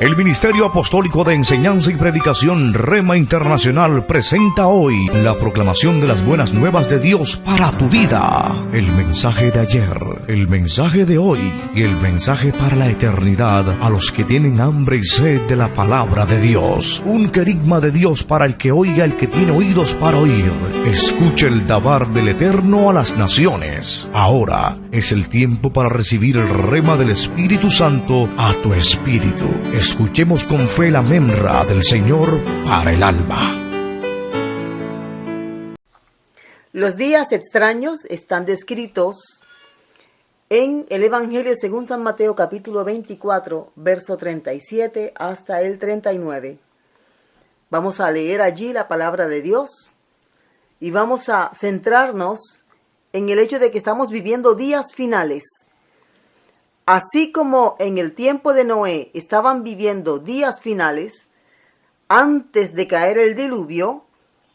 El Ministerio Apostólico de Enseñanza y Predicación Rema Internacional presenta hoy la proclamación de las buenas nuevas de Dios para tu vida. El mensaje de ayer, el mensaje de hoy y el mensaje para la eternidad a los que tienen hambre y sed de la palabra de Dios. Un querigma de Dios para el que oiga, el que tiene oídos para oír. Escuche el dabar del Eterno a las naciones. Ahora es el tiempo para recibir el rema del Espíritu Santo a tu espíritu. Escuchemos con fe la memra del Señor para el alma. Los días extraños están descritos en el Evangelio según San Mateo capítulo 24, verso 37 hasta el 39. Vamos a leer allí la palabra de Dios y vamos a centrarnos en el hecho de que estamos viviendo días finales. Así como en el tiempo de Noé estaban viviendo días finales, antes de caer el diluvio,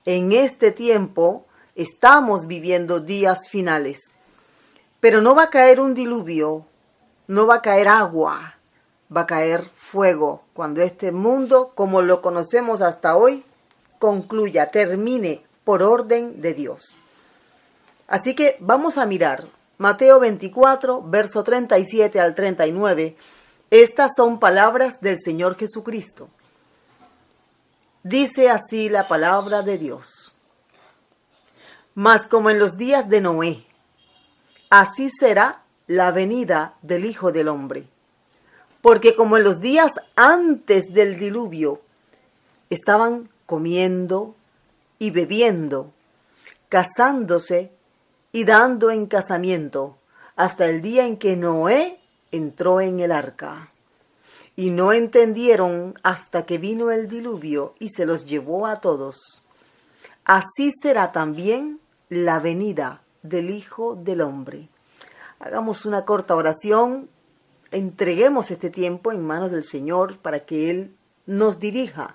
en este tiempo estamos viviendo días finales. Pero no va a caer un diluvio, no va a caer agua, va a caer fuego cuando este mundo, como lo conocemos hasta hoy, concluya, termine por orden de Dios. Así que vamos a mirar Mateo 24, verso 37 al 39. Estas son palabras del Señor Jesucristo. Dice así la palabra de Dios. Mas como en los días de Noé, así será la venida del Hijo del Hombre. Porque como en los días antes del diluvio, estaban comiendo y bebiendo, casándose y dando en casamiento, hasta el día en que Noé entró en el arca. Y no entendieron hasta que vino el diluvio y se los llevó a todos. Así será también la venida del Hijo del Hombre. Hagamos una corta oración, entreguemos este tiempo en manos del Señor para que Él nos dirija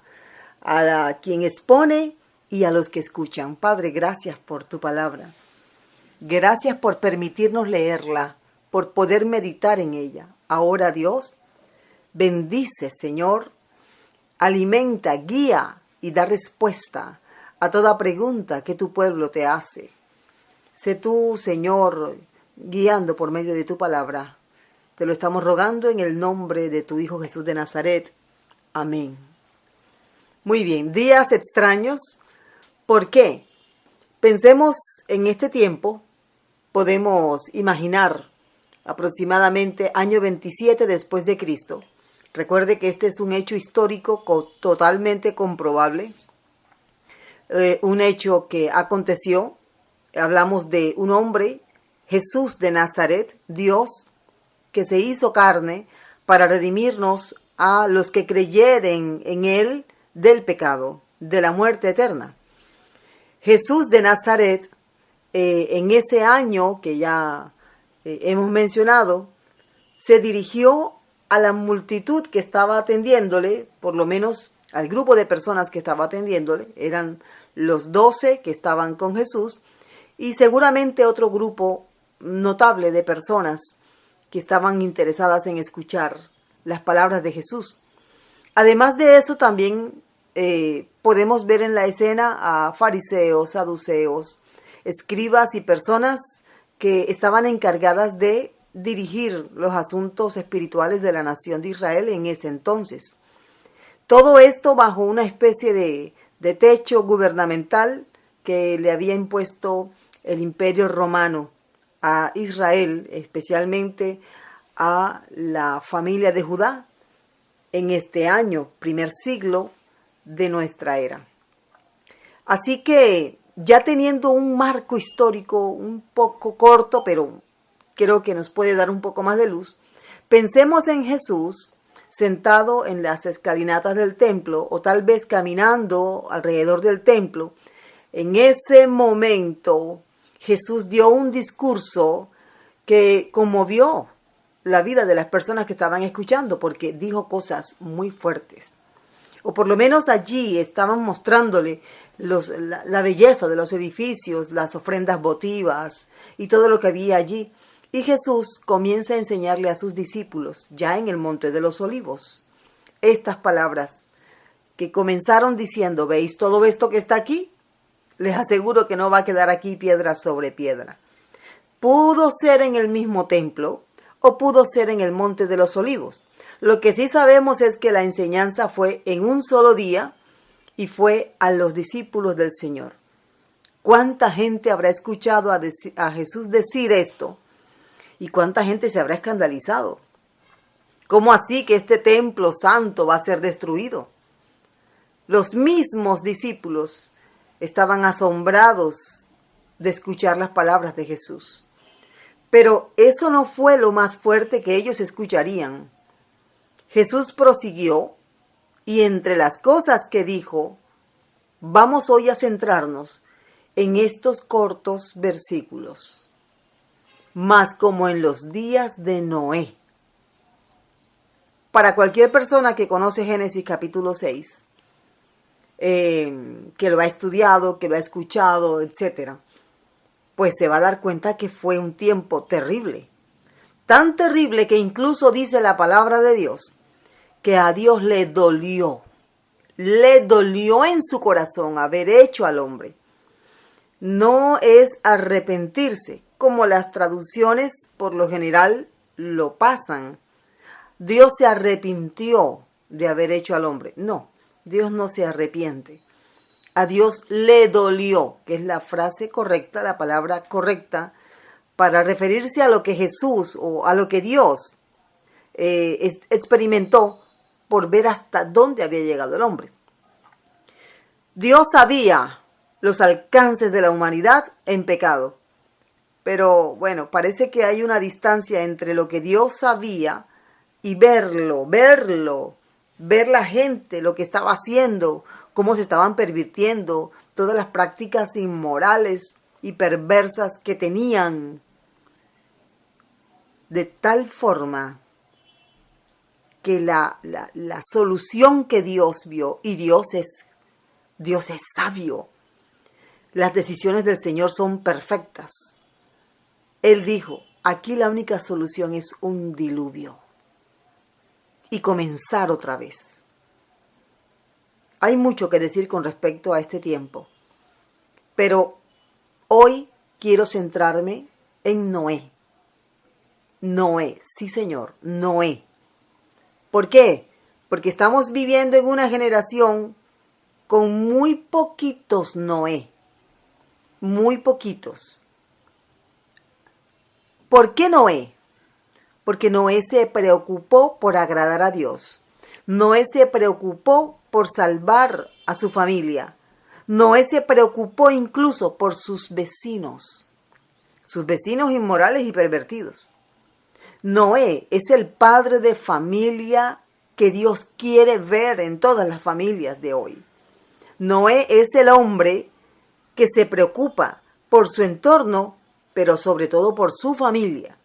a quien expone y a los que escuchan. Padre, gracias por tu palabra. Gracias por permitirnos leerla, por poder meditar en ella. Ahora, Dios, bendice, Señor, alimenta, guía y da respuesta a toda pregunta que tu pueblo te hace. Sé tú, Señor, guiando por medio de tu palabra. Te lo estamos rogando en el nombre de tu Hijo Jesús de Nazaret. Amén. Muy bien, días extraños. ¿Por qué? Pensemos en este tiempo. Podemos imaginar aproximadamente año 27 después de Cristo. Recuerde que este es un hecho histórico totalmente comprobable. Un hecho que aconteció. Hablamos de un hombre, Jesús de Nazaret, Dios, que se hizo carne para redimirnos a los que creyeren en Él del pecado, de la muerte eterna. Jesús de Nazaret, en ese año que ya hemos mencionado, se dirigió a la multitud que estaba atendiéndole, por lo menos al grupo de personas que estaba atendiéndole, eran los 12 que estaban con Jesús, y seguramente otro grupo notable de personas que estaban interesadas en escuchar las palabras de Jesús. Además de eso, también podemos ver en la escena a fariseos, saduceos, escribas y personas que estaban encargadas de dirigir los asuntos espirituales de la nación de Israel en ese entonces. Todo esto bajo una especie de techo gubernamental que le había impuesto el Imperio Romano a Israel, especialmente a la familia de Judá, en este año, primer siglo de nuestra era. Así que, ya teniendo un marco histórico un poco corto, pero creo que nos puede dar un poco más de luz, pensemos en Jesús sentado en las escalinatas del templo o tal vez caminando alrededor del templo. En ese momento Jesús dio un discurso que conmovió la vida de las personas que estaban escuchando porque dijo cosas muy fuertes. O por lo menos allí estaban mostrándole la belleza de los edificios, las ofrendas votivas y todo lo que había allí. Y Jesús comienza a enseñarle a sus discípulos, ya en el Monte de los Olivos. estas palabras que comenzaron diciendo, ¿veis todo esto que está aquí? Les aseguro que no va a quedar aquí piedra sobre piedra. Pudo ser en el mismo templo o pudo ser en el Monte de los Olivos. Lo que sí sabemos es que la enseñanza fue en un solo día y fue a los discípulos del Señor. ¿Cuánta gente habrá escuchado a Jesús decir esto? ¿Y cuánta gente se habrá escandalizado? ¿Cómo así que este templo santo va a ser destruido? Los mismos discípulos estaban asombrados de escuchar las palabras de Jesús. Pero eso no fue lo más fuerte que ellos escucharían. Jesús prosiguió y entre las cosas que dijo, vamos hoy a centrarnos en estos cortos versículos. Mas como en los días de Noé. Para cualquier persona que conoce Génesis capítulo 6, que lo ha estudiado, que lo ha escuchado, etc., pues se va a dar cuenta que fue un tiempo terrible. Tan terrible que incluso dice la palabra de Dios que a Dios le dolió en su corazón haber hecho al hombre. No es arrepentirse, como las traducciones por lo general lo pasan. Dios se arrepintió de haber hecho al hombre. No, Dios no se arrepiente. A Dios le dolió, que es la frase correcta, la palabra correcta, para referirse a lo que Jesús o a lo que Dios experimentó por ver hasta dónde había llegado el hombre. Dios sabía los alcances de la humanidad en pecado. Pero bueno, parece que hay una distancia entre lo que Dios sabía y ver la gente, lo que estaba haciendo, cómo se estaban pervirtiendo, todas las prácticas inmorales y perversas que tenían. De tal forma que la solución que Dios vio, y Dios es sabio, las decisiones del Señor son perfectas. Él dijo, aquí la única solución es un diluvio y comenzar otra vez. Hay mucho que decir con respecto a este tiempo, pero hoy quiero centrarme en Noé. Noé, sí señor, Noé. ¿Por qué? Porque estamos viviendo en una generación con muy poquitos Noé, muy poquitos. ¿Por qué Noé? Porque Noé se preocupó por agradar a Dios. Noé se preocupó por salvar a su familia. Noé se preocupó incluso por sus vecinos inmorales y pervertidos. Noé es el padre de familia que Dios quiere ver en todas las familias de hoy. Noé es el hombre que se preocupa por su entorno, pero sobre todo por su familia.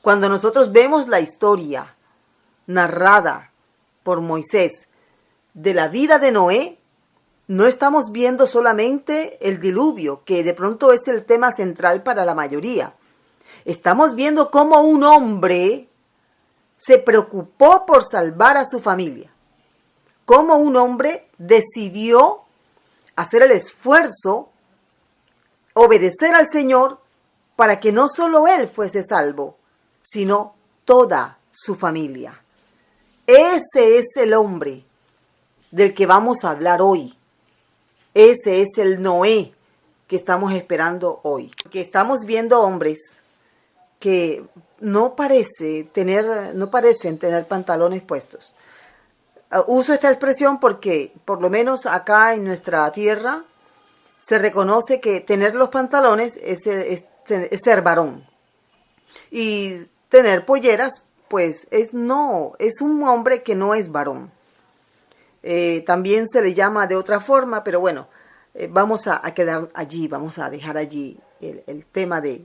Cuando nosotros vemos la historia narrada por Moisés de la vida de Noé, no estamos viendo solamente el diluvio, que de pronto es el tema central para la mayoría. Estamos viendo cómo un hombre se preocupó por salvar a su familia. Cómo un hombre decidió hacer el esfuerzo, obedecer al Señor, para que no solo él fuese salvo, sino toda su familia. Ese es el hombre del que vamos a hablar hoy. Ese es el Noé que estamos esperando hoy. Porque estamos viendo hombres que no parecen tener pantalones puestos. Uso esta expresión porque, por lo menos acá en nuestra tierra, se reconoce que tener los pantalones es ser varón. Y tener polleras, pues es un hombre que no es varón. También se le llama de otra forma, pero bueno, vamos a quedar allí, vamos a dejar allí el tema de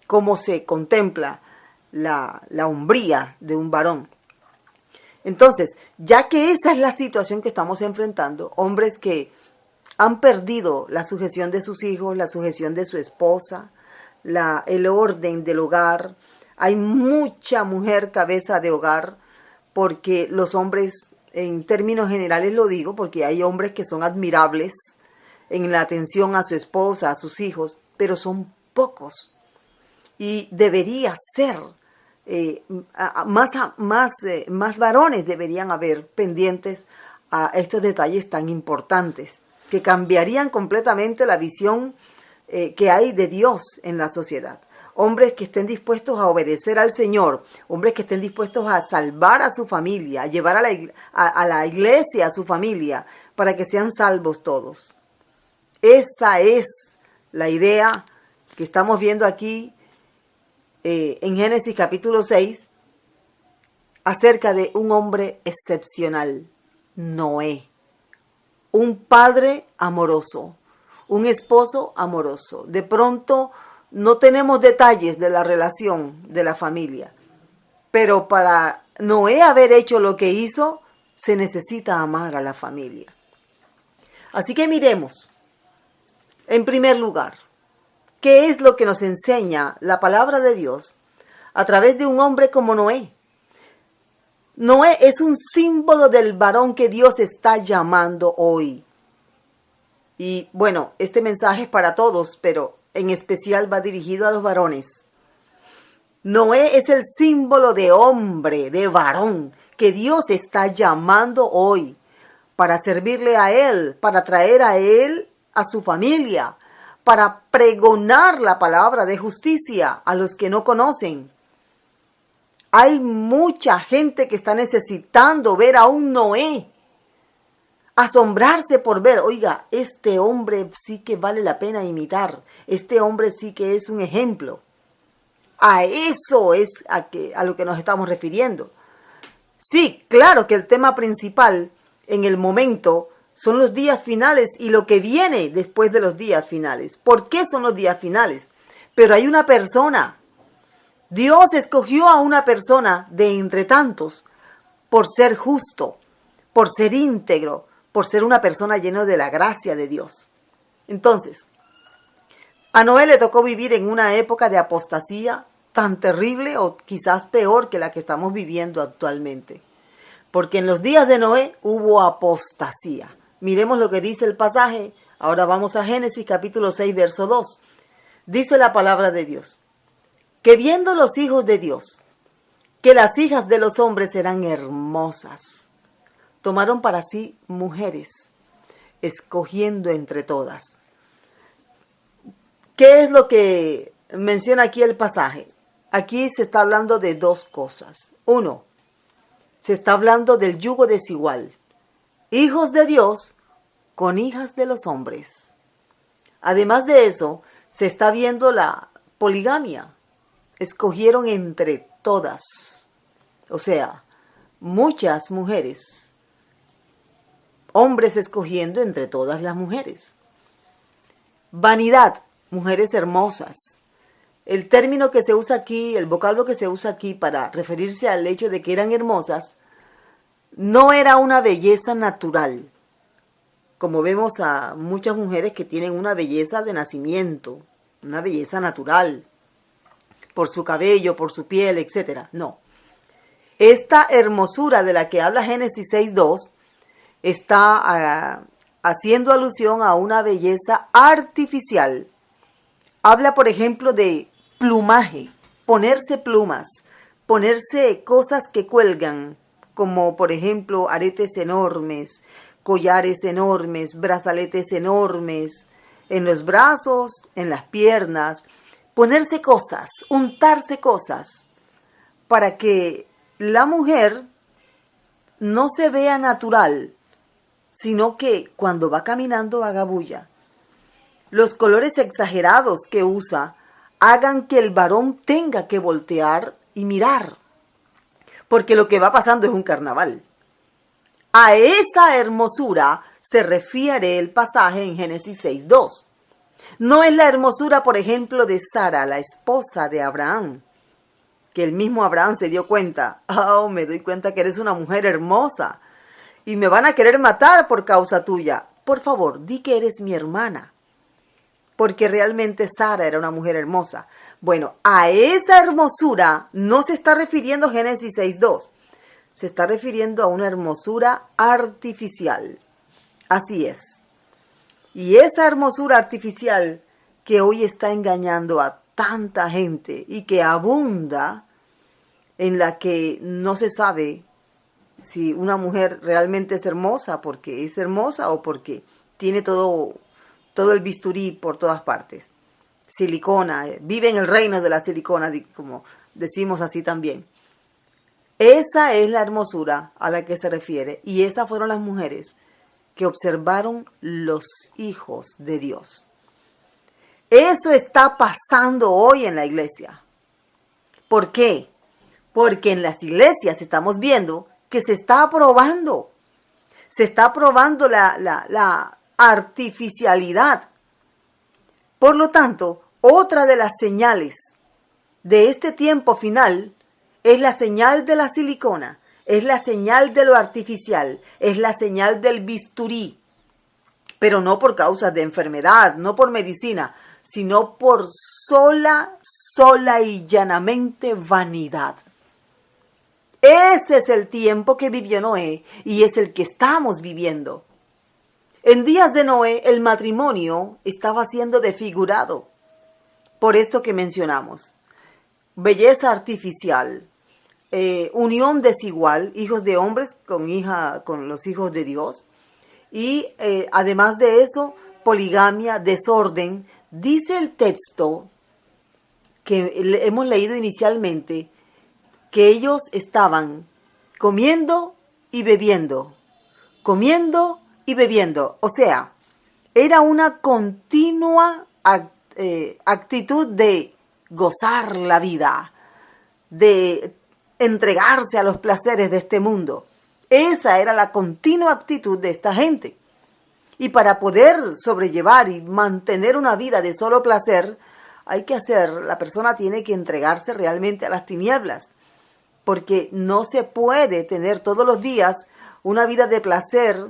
cómo se contempla la hombría de un varón. Entonces, ya que esa es la situación que estamos enfrentando, hombres que han perdido la sujeción de sus hijos, la sujeción de su esposa, el orden del hogar. Hay mucha mujer cabeza de hogar porque los hombres en términos generales lo digo, porque hay hombres que son admirables en la atención a su esposa, a sus hijos, pero son pocos. Y debería ser, más varones deberían haber pendientes a estos detalles tan importantes, que cambiarían completamente la visión que hay de Dios en la sociedad. Hombres que estén dispuestos a obedecer al Señor, hombres que estén dispuestos a salvar a su familia, a llevar a la iglesia a su familia, para que sean salvos todos. Esa es la idea que estamos viendo aquí en Génesis capítulo 6, acerca de un hombre excepcional, Noé. Un padre amoroso, un esposo amoroso. De pronto no tenemos detalles de la relación de la familia, pero para Noé haber hecho lo que hizo, se necesita amar a la familia. Así que miremos, en primer lugar, ¿qué es lo que nos enseña la palabra de Dios a través de un hombre como Noé? Noé es un símbolo del varón que Dios está llamando hoy. Y bueno, este mensaje es para todos, pero en especial va dirigido a los varones. Noé es el símbolo de hombre, de varón, que Dios está llamando hoy para servirle a Él, para traer a Él a su familia, para pregonar la palabra de justicia a los que no conocen. Hay mucha gente que está necesitando ver a un Noé, asombrarse por ver, oiga, este hombre sí que vale la pena imitar, este hombre sí que es un ejemplo. A eso es a lo que nos estamos refiriendo. Sí, claro que el tema principal en el momento son los días finales y lo que viene después de los días finales. ¿Por qué son los días finales? Pero hay una persona. Dios escogió a una persona de entre tantos por ser justo, por ser íntegro, por ser una persona llena de la gracia de Dios. Entonces, a Noé le tocó vivir en una época de apostasía tan terrible o quizás peor que la que estamos viviendo actualmente. Porque en los días de Noé hubo apostasía. Miremos lo que dice el pasaje. Ahora vamos a Génesis capítulo 6, verso 2. Dice la palabra de Dios: que viendo los hijos de Dios, que las hijas de los hombres eran hermosas, tomaron para sí mujeres, escogiendo entre todas. ¿Qué es lo que menciona aquí el pasaje? Aquí se está hablando de dos cosas. Uno, se está hablando del yugo desigual. Hijos de Dios con hijas de los hombres. Además de eso, se está viendo la poligamia. Escogieron entre todas. O sea, muchas mujeres. Hombres escogiendo entre todas las mujeres. Vanidad, mujeres hermosas. El término que se usa aquí, el vocablo que se usa aquí para referirse al hecho de que eran hermosas, no era una belleza natural, como vemos a muchas mujeres que tienen una belleza de nacimiento, una belleza natural, por su cabello, por su piel, etc. No. Esta hermosura de la que habla Génesis 6.2 está haciendo alusión a una belleza artificial. Habla, por ejemplo, de plumaje, ponerse plumas, ponerse cosas que cuelgan, como por ejemplo aretes enormes, collares enormes, brazaletes enormes, en los brazos, en las piernas, ponerse cosas, untarse cosas, para que la mujer no se vea natural, sino que cuando va caminando haga bulla. Los colores exagerados que usa hagan que el varón tenga que voltear y mirar, porque lo que va pasando es un carnaval. A esa hermosura se refiere el pasaje en Génesis 6.2. No es la hermosura, por ejemplo, de Sara, la esposa de Abraham, que el mismo Abraham se dio cuenta. Oh, me doy cuenta que eres una mujer hermosa y me van a querer matar por causa tuya. Por favor, di que eres mi hermana. Porque realmente Sara era una mujer hermosa. Bueno, a esa hermosura no se está refiriendo Génesis 6.2. se está refiriendo a una hermosura artificial. Así es. Y esa hermosura artificial que hoy está engañando a tanta gente y que abunda, en la que no se sabe si una mujer realmente es hermosa porque es hermosa o porque tiene todo el bisturí por todas partes. Silicona, vive en el reino de la silicona, como decimos así también. Esa es la hermosura a la que se refiere, y esas fueron las mujeres que observaron los hijos de Dios. Eso está pasando hoy en la iglesia. ¿Por qué? Porque en las iglesias estamos viendo que se está aprobando la artificialidad. Por lo tanto, otra de las señales de este tiempo final es la señal de la silicona, es la señal de lo artificial, es la señal del bisturí, pero no por causas de enfermedad, no por medicina, sino por sola y llanamente vanidad. Ese es el tiempo que vivió Noé y es el que estamos viviendo. En días de Noé, el matrimonio estaba siendo desfigurado por esto que mencionamos. Belleza artificial, unión desigual, hijos de hombres con los hijos de Dios. Y además de eso, poligamia, desorden. Dice el texto que hemos leído inicialmente que ellos estaban comiendo y bebiendo, comiendo y bebiendo. O sea, era una continua actitud de gozar la vida, de entregarse a los placeres de este mundo. Esa era la continua actitud de esta gente. Y para poder sobrellevar y mantener una vida de solo placer, la persona tiene que entregarse realmente a las tinieblas. Porque no se puede tener todos los días una vida de placer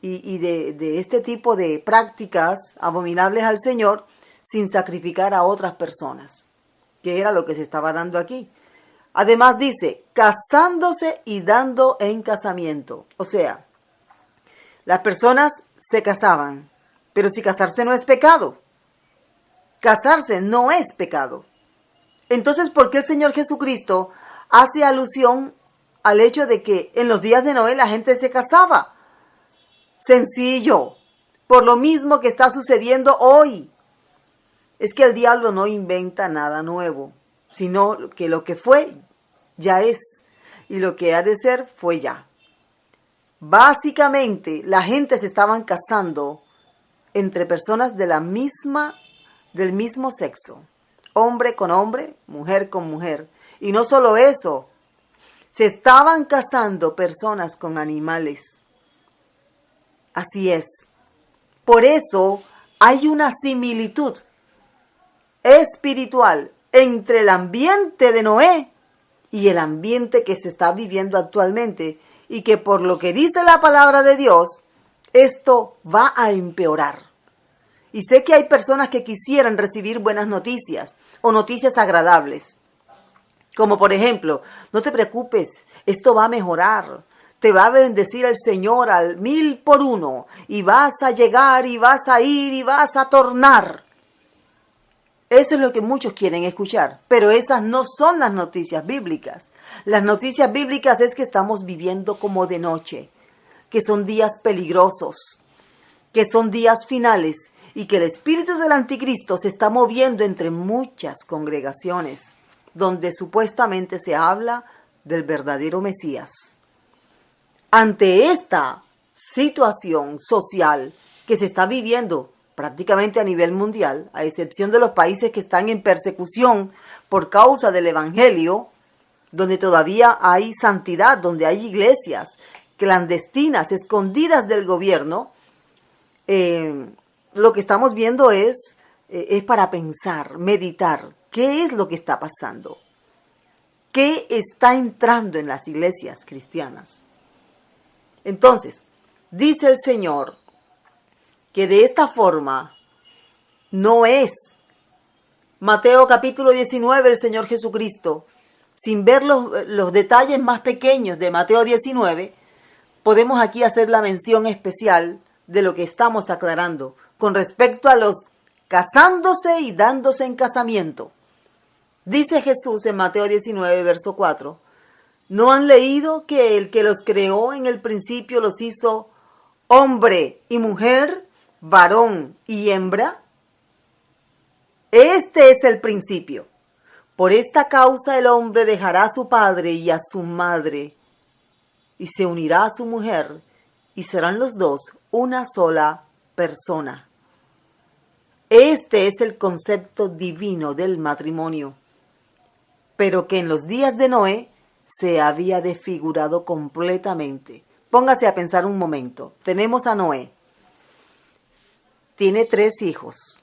y de este tipo de prácticas abominables al Señor sin sacrificar a otras personas, que era lo que se estaba dando aquí. Además dice, casándose y dando en casamiento. O sea, las personas se casaban, pero si casarse no es pecado. Casarse no es pecado. Entonces, ¿por qué el Señor Jesucristo hace alusión al hecho de que en los días de Noé la gente se casaba? Sencillo, por lo mismo que está sucediendo hoy. Es que el diablo no inventa nada nuevo, sino que lo que fue, ya es, y lo que ha de ser, fue ya. Básicamente, la gente se estaban casando entre personas del mismo sexo, hombre con hombre, mujer con mujer. Y no solo eso, se estaban casando personas con animales. Así es. Por eso hay una similitud espiritual entre el ambiente de Noé y el ambiente que se está viviendo actualmente, y que por lo que dice la palabra de Dios, esto va a empeorar. Y sé que hay personas que quisieran recibir buenas noticias o noticias agradables. Como por ejemplo, no te preocupes, esto va a mejorar. Te va a bendecir el Señor al 1000 por 1. Y vas a llegar y vas a ir y vas a tornar. Eso es lo que muchos quieren escuchar. Pero esas no son las noticias bíblicas. Las noticias bíblicas es que estamos viviendo como de noche. Que son días peligrosos. Que son días finales. Y que el espíritu del anticristo se está moviendo entre muchas congregaciones, donde supuestamente se habla del verdadero Mesías. Ante esta situación social que se está viviendo prácticamente a nivel mundial, a excepción de los países que están en persecución por causa del Evangelio, donde todavía hay santidad, donde hay iglesias clandestinas, escondidas del gobierno, lo que estamos viendo es para pensar, meditar, ¿qué es lo que está pasando? ¿Qué está entrando en las iglesias cristianas? Entonces, dice el Señor que de esta forma no es. Mateo capítulo 19, el Señor Jesucristo sin ver los detalles más pequeños de Mateo 19, podemos aquí hacer la mención especial de lo que estamos aclarando con respecto a los casándose y dándose en casamiento. Dice Jesús en Mateo 19, verso 4, ¿no han leído que el que los creó en el principio los hizo hombre y mujer, varón y hembra? Este es el principio. Por esta causa el hombre dejará a su padre y a su madre y se unirá a su mujer y serán los dos una sola persona. Este es el concepto divino del matrimonio, pero que en los días de Noé se había desfigurado completamente. Póngase a pensar un momento. Tenemos a Noé. Tiene 3 hijos.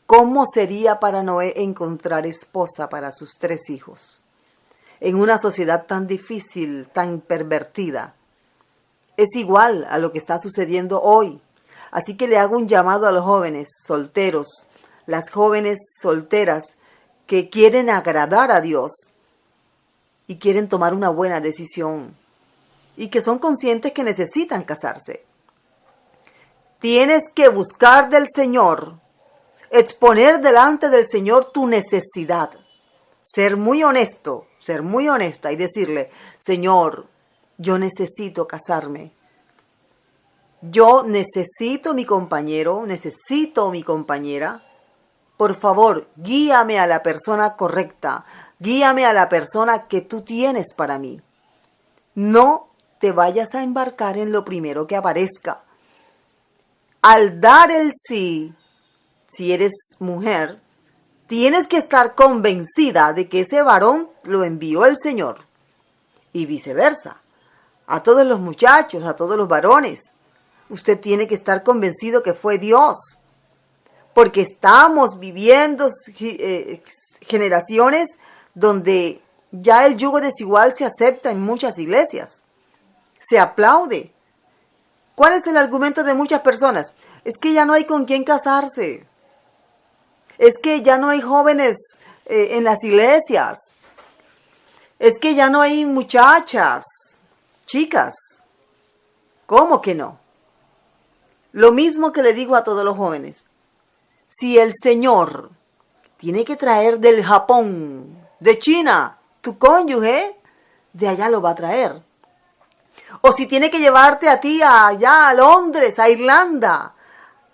¿Cómo sería para Noé encontrar esposa para sus 3 hijos? En una sociedad tan difícil, tan pervertida. Es igual a lo que está sucediendo hoy. Así que le hago un llamado a los jóvenes solteros, las jóvenes solteras que quieren agradar a Dios y quieren tomar una buena decisión y que son conscientes que necesitan casarse. Tienes que buscar del Señor, exponer delante del Señor tu necesidad, ser muy honesta y decirle, Señor, yo necesito casarme. Yo necesito mi compañero, necesito mi compañera. Por favor, guíame a la persona correcta, guíame a la persona que tú tienes para mí. No te vayas a embarcar en lo primero que aparezca. Al dar el sí, si eres mujer, tienes que estar convencida de que ese varón lo envió el Señor. Y viceversa. A todos los muchachos, a todos los varones, usted tiene que estar convencido que fue Dios. Porque estamos viviendo generaciones donde ya el yugo desigual se acepta en muchas iglesias. Se aplaude. ¿Cuál es el argumento de muchas personas? Es que ya no hay con quién casarse. Es que ya no hay jóvenes en las iglesias. Es que ya no hay muchachas, chicas. ¿Cómo que no? Lo mismo que le digo a todos los jóvenes. Si el Señor tiene que traer del Japón, de China, tu cónyuge, de allá lo va a traer. O si tiene que llevarte a ti allá a Londres, a Irlanda,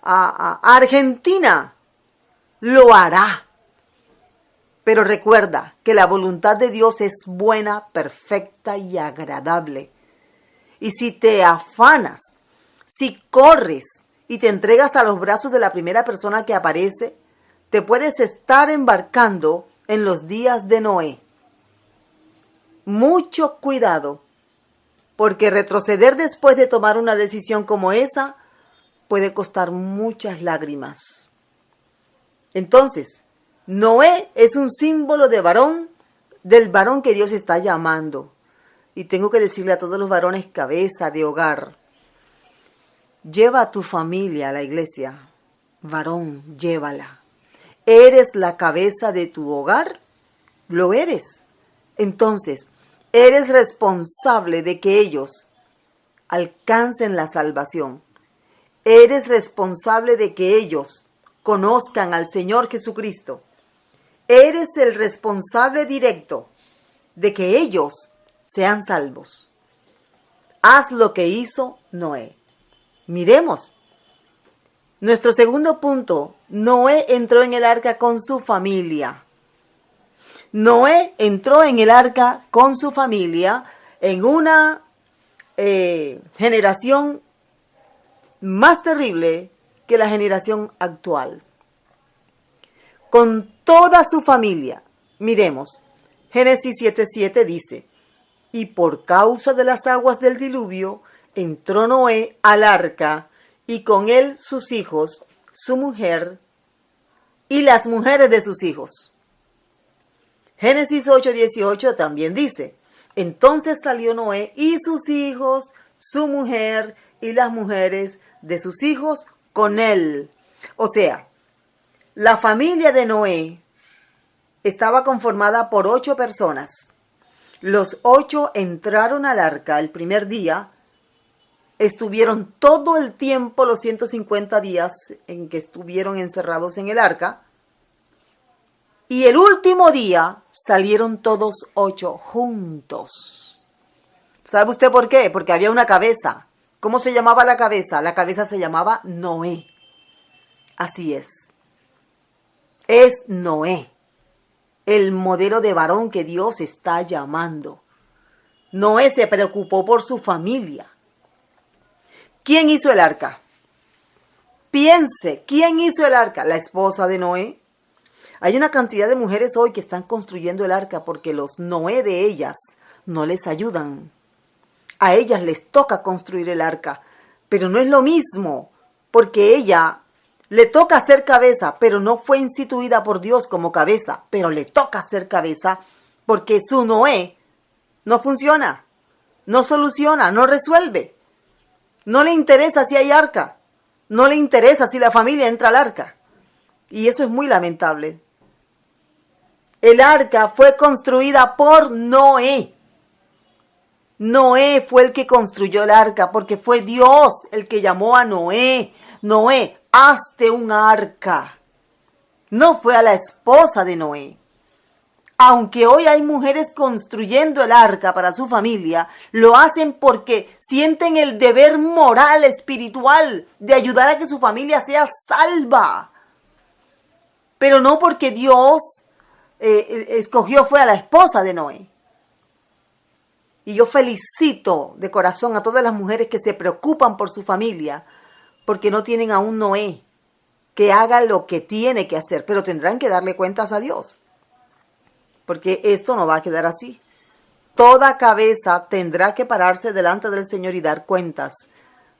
a Argentina, lo hará. Pero recuerda que la voluntad de Dios es buena, perfecta y agradable. Y si te afanas, si corres y te entregas a los brazos de la primera persona que aparece, te puedes estar embarcando en los días de Noé. Mucho cuidado, porque retroceder después de tomar una decisión como esa puede costar muchas lágrimas. Entonces, Noé es un símbolo de varón, del varón que Dios está llamando. Y tengo que decirle a todos los varones cabeza de hogar, lleva a tu familia a la iglesia. Varón, llévala. ¿Eres la cabeza de tu hogar? Lo eres. Entonces, eres responsable de que ellos alcancen la salvación. Eres responsable de que ellos conozcan al Señor Jesucristo. Eres el responsable directo de que ellos sean salvos. Haz lo que hizo Noé. Miremos. Nuestro segundo punto. Noé entró en el arca con su familia. Noé entró en el arca con su familia en una generación más terrible que la generación actual. Con toda su familia. Miremos. Génesis 7:7 dice, y por causa de las aguas del diluvio, entró Noé al arca, y con él sus hijos, su mujer, y las mujeres de sus hijos. Génesis 8:18 también dice, entonces salió Noé y sus hijos, su mujer, y las mujeres de sus hijos con él. O sea, la familia de Noé estaba conformada por 8 personas. Los 8 entraron al arca el primer día. Estuvieron todo el tiempo, los 150 días en que estuvieron encerrados en el arca. Y el último día salieron todos 8 juntos. ¿Sabe usted por qué? Porque había una cabeza. ¿Cómo se llamaba la cabeza? La cabeza se llamaba Noé. Así es. Es Noé, el modelo de varón que Dios está llamando. Noé se preocupó por su familia. ¿Quién hizo el arca? Piense, ¿quién hizo el arca? La esposa de Noé. Hay una cantidad de mujeres hoy que están construyendo el arca porque los Noé de ellas no les ayudan. A ellas les toca construir el arca, pero no es lo mismo, porque ella le toca ser cabeza, pero no fue instituida por Dios como cabeza, pero le toca ser cabeza porque su Noé no funciona, no soluciona, no resuelve. No le interesa si hay arca, no le interesa si la familia entra al arca. Y eso es muy lamentable. El arca fue construida por Noé. Noé fue el que construyó el arca porque fue Dios el que llamó a Noé. Noé, hazte un arca. No fue a la esposa de Noé. Aunque hoy hay mujeres construyendo el arca para su familia, lo hacen porque sienten el deber moral, espiritual, de ayudar a que su familia sea salva. Pero no porque Dios escogió fue a la esposa de Noé. Y yo felicito de corazón a todas las mujeres que se preocupan por su familia, porque no tienen a un Noé que haga lo que tiene que hacer, pero tendrán que darle cuentas a Dios. Porque esto no va a quedar así. Toda cabeza tendrá que pararse delante del Señor y dar cuentas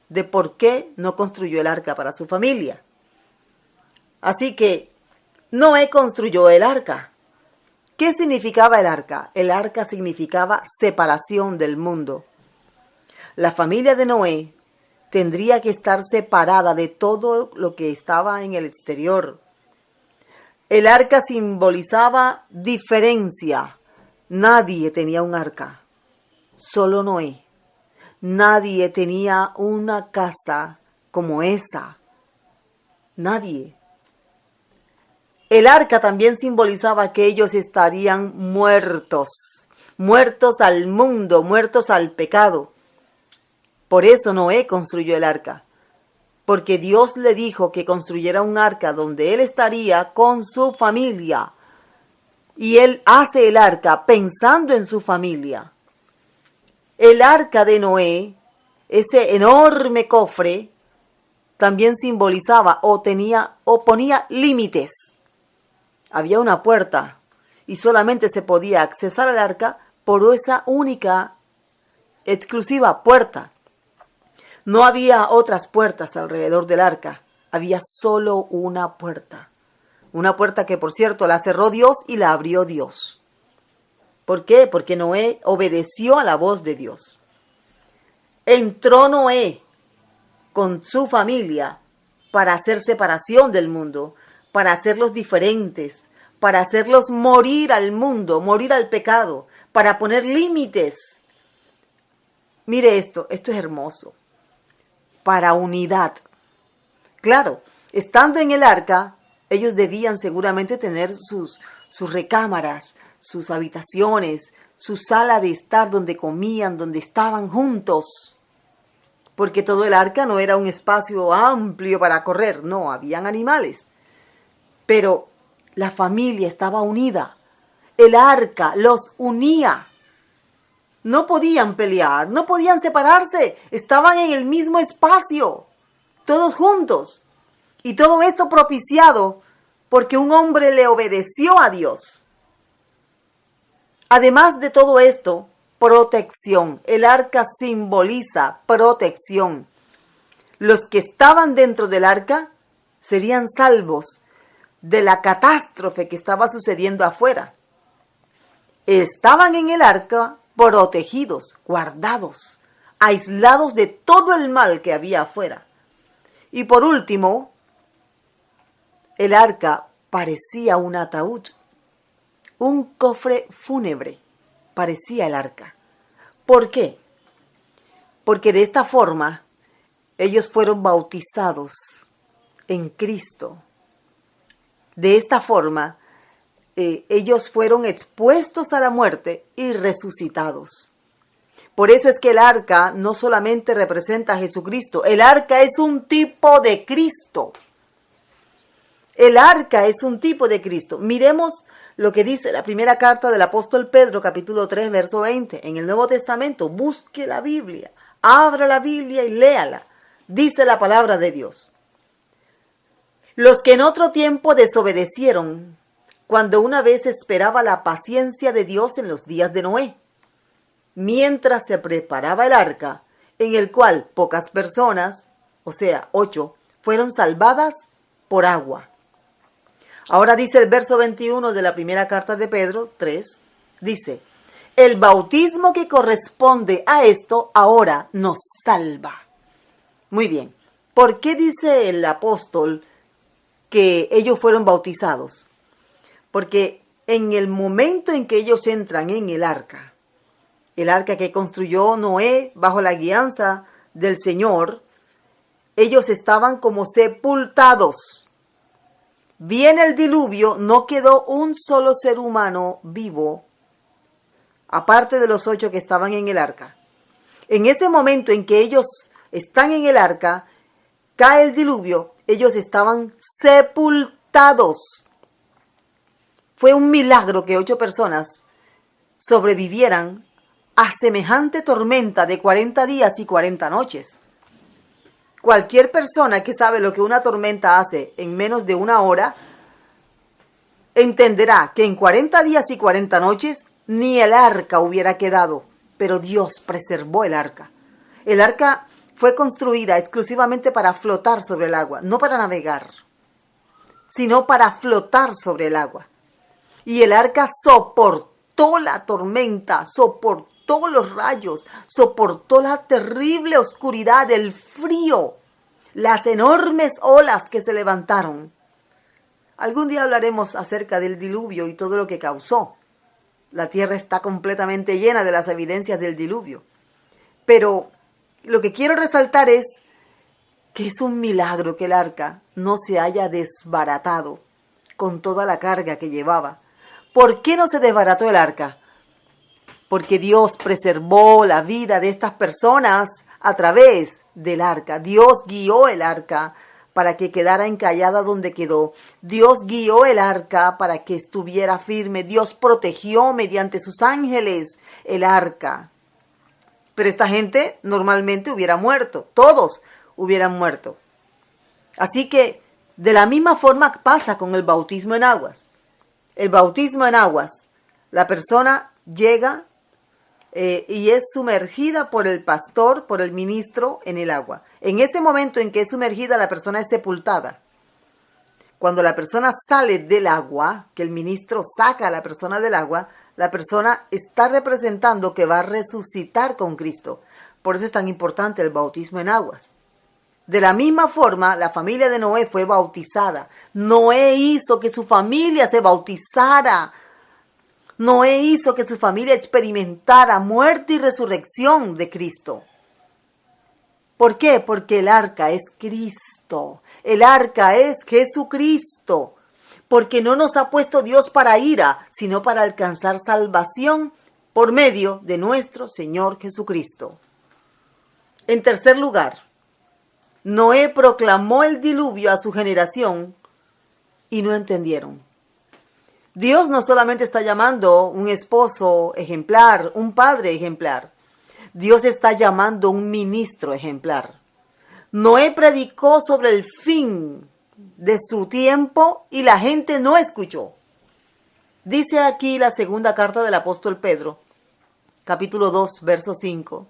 de por qué no construyó el arca para su familia. Así que Noé construyó el arca. ¿Qué significaba el arca? El arca significaba separación del mundo. La familia de Noé tendría que estar separada de todo lo que estaba en el exterior. El arca simbolizaba diferencia. Nadie tenía un arca, solo Noé. Nadie tenía una casa como esa. Nadie. El arca también simbolizaba que ellos estarían muertos, muertos al mundo, muertos al pecado. Por eso Noé construyó el arca, porque Dios le dijo que construyera un arca donde él estaría con su familia. Y él hace el arca pensando en su familia. El arca de Noé, ese enorme cofre, también simbolizaba o ponía límites. Había una puerta y solamente se podía accesar al arca por esa única, exclusiva puerta. No había otras puertas alrededor del arca, había solo una puerta. Una puerta que, por cierto, la cerró Dios y la abrió Dios. ¿Por qué? Porque Noé obedeció a la voz de Dios. Entró Noé con su familia para hacer separación del mundo, para hacerlos diferentes, para hacerlos morir al mundo, morir al pecado, para poner límites. Mire esto es hermoso. Para unidad. Claro, estando en el arca, ellos debían seguramente tener sus recámaras, sus habitaciones, su sala de estar donde comían, donde estaban juntos. Porque todo el arca no era un espacio amplio para correr, no, habían animales. Pero la familia estaba unida. El arca los unía. No podían pelear, no podían separarse. Estaban en el mismo espacio, todos juntos. Y todo esto propiciado porque un hombre le obedeció a Dios. Además de todo esto, protección. El arca simboliza protección. Los que estaban dentro del arca serían salvos de la catástrofe que estaba sucediendo afuera. Estaban en el arca protegidos, guardados, aislados de todo el mal que había afuera. Y por último, el arca parecía un ataúd. un cofre fúnebre parecía el arca. ¿Por qué? Porque de esta forma ellos fueron bautizados en Cristo. De esta forma ellos fueron expuestos a la muerte y resucitados. Por eso es que el arca no solamente representa a Jesucristo, el arca es un tipo de Cristo. El arca es un tipo de Cristo. Miremos lo que dice la primera carta del apóstol Pedro, capítulo 3, verso 20. En el Nuevo Testamento, busque la Biblia, abra la Biblia y léala. Dice la palabra de Dios. Los que en otro tiempo desobedecieron, cuando una vez esperaba la paciencia de Dios en los días de Noé, mientras se preparaba el arca, en el cual pocas personas, o sea, 8, fueron salvadas por agua. Ahora dice el verso 21 de la primera carta de Pedro 3, dice, el bautismo que corresponde a esto ahora nos salva. Muy bien, ¿por qué dice el apóstol que ellos fueron bautizados? Porque en el momento en que ellos entran en el arca que construyó Noé bajo la guianza del Señor, ellos estaban como sepultados. Viene el diluvio, no quedó un solo ser humano vivo, aparte de los 8 que estaban en el arca. En ese momento en que ellos están en el arca, cae el diluvio, ellos estaban sepultados. Fue un milagro que 8 personas sobrevivieran a semejante tormenta de 40 días y 40 noches. Cualquier persona que sabe lo que una tormenta hace en menos de una hora, entenderá que en 40 días y 40 noches ni el arca hubiera quedado, pero Dios preservó el arca. El arca fue construida exclusivamente para flotar sobre el agua, no para navegar, sino para flotar sobre el agua. Y el arca soportó la tormenta, soportó los rayos, soportó la terrible oscuridad, el frío, las enormes olas que se levantaron. Algún día hablaremos acerca del diluvio y todo lo que causó. La tierra está completamente llena de las evidencias del diluvio. Pero lo que quiero resaltar es que es un milagro que el arca no se haya desbaratado con toda la carga que llevaba. ¿Por qué no se desbarató el arca? Porque Dios preservó la vida de estas personas a través del arca. Dios guió el arca para que quedara encallada donde quedó. Dios guió el arca para que estuviera firme. Dios protegió mediante sus ángeles el arca. Pero esta gente normalmente hubiera muerto. Todos hubieran muerto. Así que de la misma forma pasa con el bautismo en aguas. El bautismo en aguas, la persona llega y es sumergida por el pastor, por el ministro en el agua. En ese momento en que es sumergida, la persona es sepultada. Cuando la persona sale del agua, que el ministro saca a la persona del agua, la persona está representando que va a resucitar con Cristo. Por eso es tan importante el bautismo en aguas. De la misma forma, la familia de Noé fue bautizada. Noé hizo que su familia se bautizara. Noé hizo que su familia experimentara muerte y resurrección de Cristo. ¿Por qué? Porque el arca es Cristo. El arca es Jesucristo. Porque no nos ha puesto Dios para ira, sino para alcanzar salvación por medio de nuestro Señor Jesucristo. En tercer lugar, Noé proclamó el diluvio a su generación y no entendieron. Dios no solamente está llamando un esposo ejemplar, un padre ejemplar. Dios está llamando un ministro ejemplar. Noé predicó sobre el fin de su tiempo y la gente no escuchó. Dice aquí la segunda carta del apóstol Pedro, capítulo 2, verso 5.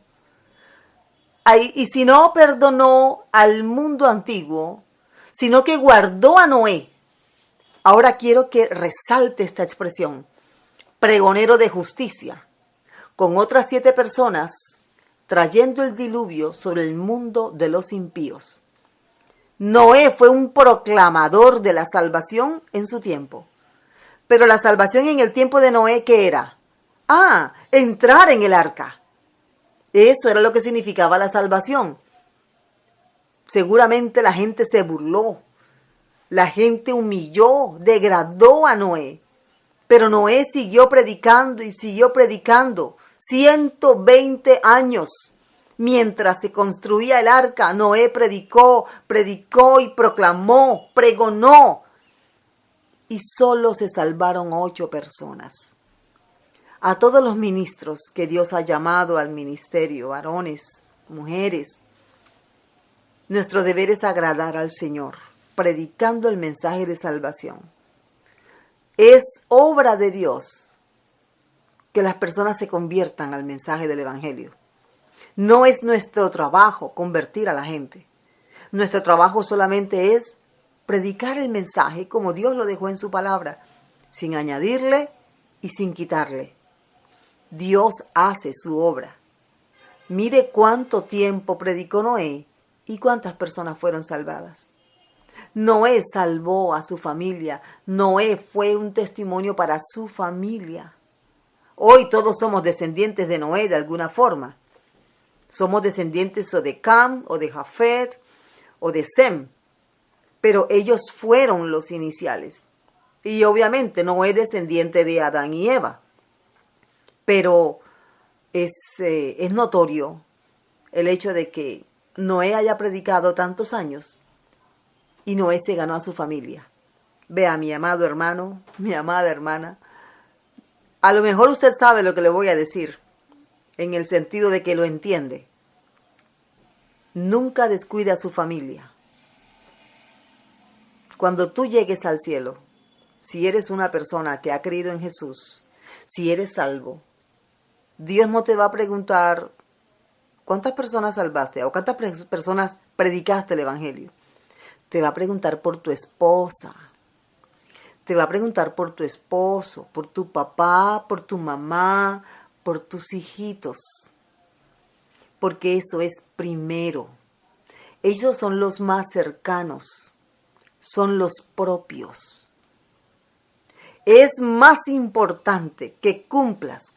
Y si no perdonó al mundo antiguo, sino que guardó a Noé. Ahora quiero que resalte esta expresión. Pregonero de justicia, con otras 7 personas, trayendo el diluvio sobre el mundo de los impíos. Noé fue un proclamador de la salvación en su tiempo. Pero la salvación en el tiempo de Noé, ¿qué era? Entrar en el arca. Eso era lo que significaba la salvación. Seguramente la gente se burló. La gente humilló, degradó a Noé. Pero Noé siguió predicando y siguió predicando. 120 años. Mientras se construía el arca, Noé predicó y proclamó, pregonó. Y solo se salvaron 8 personas. A todos los ministros que Dios ha llamado al ministerio, varones, mujeres, nuestro deber es agradar al Señor, predicando el mensaje de salvación. Es obra de Dios que las personas se conviertan al mensaje del Evangelio. No es nuestro trabajo convertir a la gente. Nuestro trabajo solamente es predicar el mensaje como Dios lo dejó en su palabra, sin añadirle y sin quitarle. Dios hace su obra. Mire cuánto tiempo predicó Noé y cuántas personas fueron salvadas. Noé salvó a su familia. Noé fue un testimonio para su familia. Hoy todos somos descendientes de Noé de alguna forma. Somos descendientes o de Cam, o de Jafet, o de Sem. Pero ellos fueron los iniciales. Y obviamente Noé es descendiente de Adán y Eva. Pero es notorio el hecho de que Noé haya predicado tantos años y Noé se ganó a su familia. Vea, mi amado hermano, mi amada hermana, a lo mejor usted sabe lo que le voy a decir, en el sentido de que lo entiende. Nunca descuide a su familia. Cuando tú llegues al cielo, si eres una persona que ha creído en Jesús, si eres salvo, Dios no te va a preguntar cuántas personas salvaste o cuántas personas predicaste el Evangelio. Te va a preguntar por tu esposa. Te va a preguntar por tu esposo, por tu papá, por tu mamá, por tus hijitos. Porque eso es primero. Ellos son los más cercanos. Son los propios. Es más importante que cumplas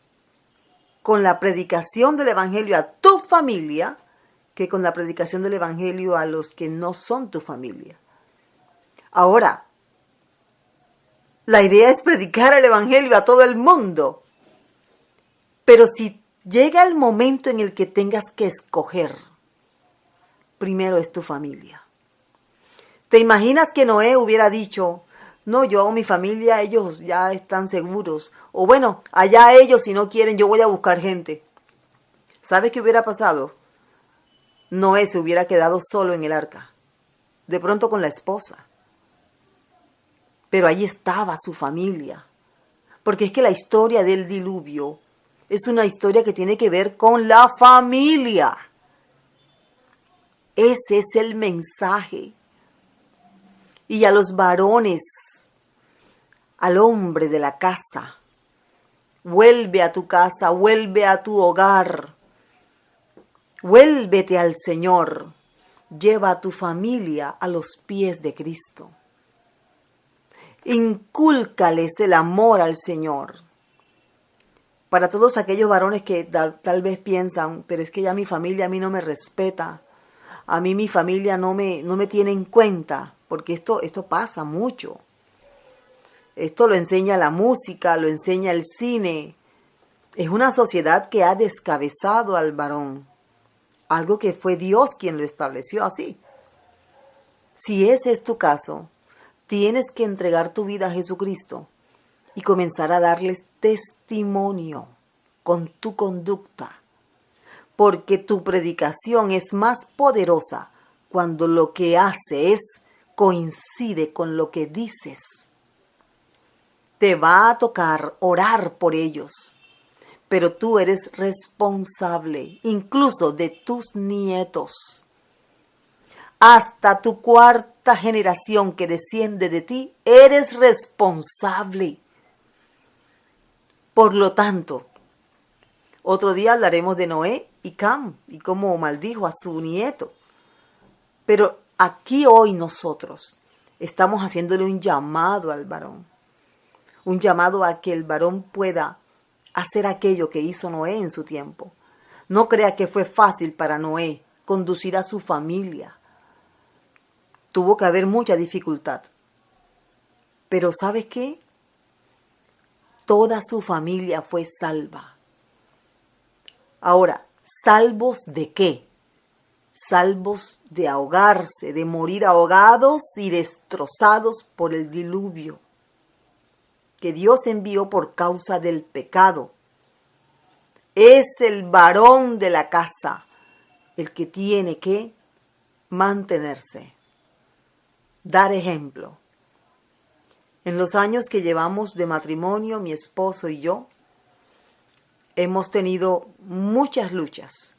con la predicación del Evangelio a tu familia que con la predicación del Evangelio a los que no son tu familia. Ahora, la idea es predicar el Evangelio a todo el mundo. Pero si llega el momento en el que tengas que escoger, primero es tu familia. ¿Te imaginas que Noé hubiera dicho, no, yo, mi familia, ellos ya están seguros? O bueno, allá ellos si no quieren, yo voy a buscar gente. ¿Sabes qué hubiera pasado? Noé se hubiera quedado solo en el arca, de pronto con la esposa. Pero ahí estaba su familia. Porque es que la historia del diluvio es una historia que tiene que ver con la familia. Ese es el mensaje. Y a los varones, al hombre de la casa, vuelve a tu casa, vuelve a tu hogar, vuélvete al Señor, lleva a tu familia a los pies de Cristo. Incúlcales el amor al Señor. Para todos aquellos varones que tal vez piensan, pero es que ya mi familia a mí no me respeta, a mí mi familia no me tiene en cuenta, porque esto pasa mucho. Esto lo enseña la música, lo enseña el cine. Es una sociedad que ha descabezado al varón, algo que fue Dios quien lo estableció así. Si ese es tu caso, tienes que entregar tu vida a Jesucristo y comenzar a darles testimonio con tu conducta, porque tu predicación es más poderosa cuando lo que haces coincide con lo que dices. Te va a tocar orar por ellos, pero tú eres responsable, incluso de tus nietos. Hasta tu cuarta generación que desciende de ti, eres responsable. Por lo tanto, otro día hablaremos de Noé y Cam y cómo maldijo a su nieto. Pero aquí hoy nosotros estamos haciéndole un llamado al varón. un llamado a que el varón pueda hacer aquello que hizo Noé en su tiempo. No crea que fue fácil para Noé conducir a su familia. Tuvo que haber mucha dificultad. Pero ¿sabes qué? Toda su familia fue salva. Ahora, ¿salvos de qué? Salvos de ahogarse, de morir ahogados y destrozados por el diluvio que Dios envió por causa del pecado. Es el varón de la casa el que tiene que mantenerse, dar ejemplo. En los años que llevamos de matrimonio, mi esposo y yo, hemos tenido muchas luchas.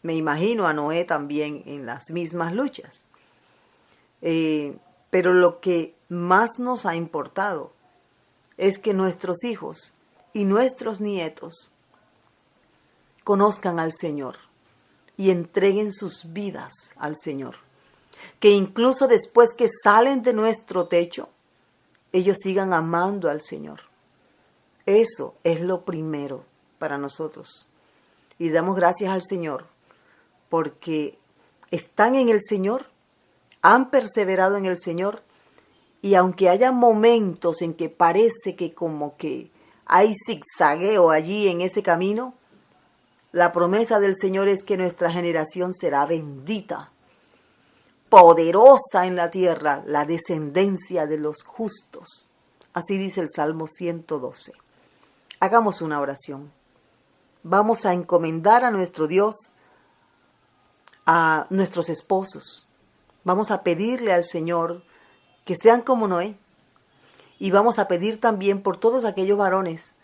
Me imagino a Noé también en las mismas luchas. Pero lo que más nos ha importado es que nuestros hijos y nuestros nietos conozcan al Señor y entreguen sus vidas al Señor. Que incluso después que salen de nuestro techo, ellos sigan amando al Señor. Eso es lo primero para nosotros. Y damos gracias al Señor porque están en el Señor, han perseverado en el Señor, y aunque haya momentos en que parece que como que hay zigzagueo allí en ese camino, la promesa del Señor es que nuestra generación será bendita, poderosa en la tierra, la descendencia de los justos. Así dice el Salmo 112. Hagamos una oración. Vamos a encomendar a nuestro Dios a nuestros esposos. Vamos a pedirle al Señor que sean como Noé. Y vamos a pedir también por todos aquellos varones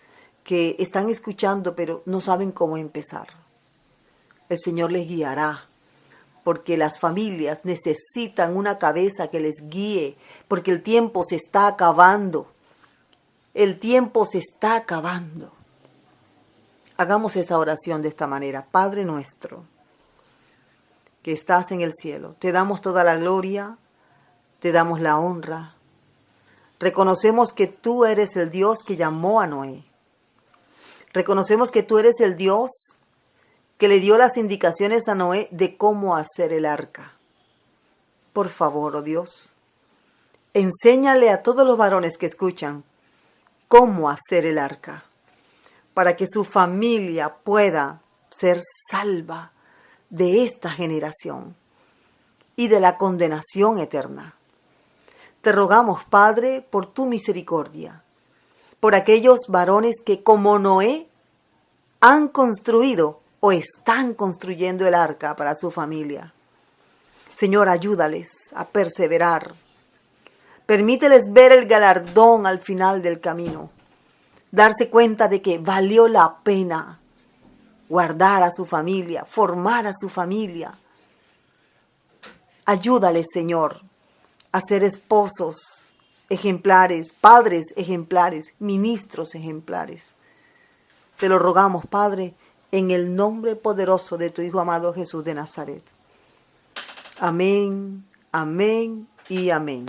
que están escuchando pero no saben cómo empezar. El Señor les guiará, porque las familias necesitan una cabeza que les guíe, porque el tiempo se está acabando. El tiempo se está acabando. Hagamos esa oración de esta manera. Padre nuestro, que estás en el cielo, te damos toda la gloria, te damos la honra. Reconocemos que tú eres el Dios que llamó a Noé. Reconocemos que tú eres el Dios que le dio las indicaciones a Noé de cómo hacer el arca. Por favor, oh Dios, enséñale a todos los varones que escuchan cómo hacer el arca, para que su familia pueda ser salva de esta generación y de la condenación eterna. Te rogamos, Padre, por tu misericordia, por aquellos varones que como Noé han construido o están construyendo el arca para su familia. Señor, ayúdales a perseverar. Permíteles ver el galardón al final del camino, darse cuenta de que valió la pena guardar a su familia, formar a su familia. Ayúdales, Señor, a ser esposos ejemplares, padres ejemplares, ministros ejemplares. Te lo rogamos, Padre, en el nombre poderoso de tu Hijo amado Jesús de Nazaret. Amén, amén y amén.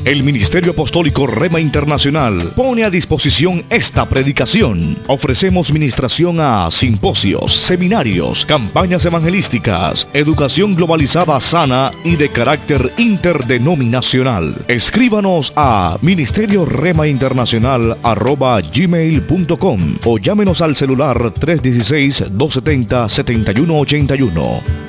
El Ministerio Apostólico Rema Internacional pone a disposición esta predicación. Ofrecemos ministración a simposios, seminarios, campañas evangelísticas, educación globalizada sana y de carácter interdenominacional. Escríbanos a ministerioremainternacional@gmail.com o llámenos al celular 316-270-7181.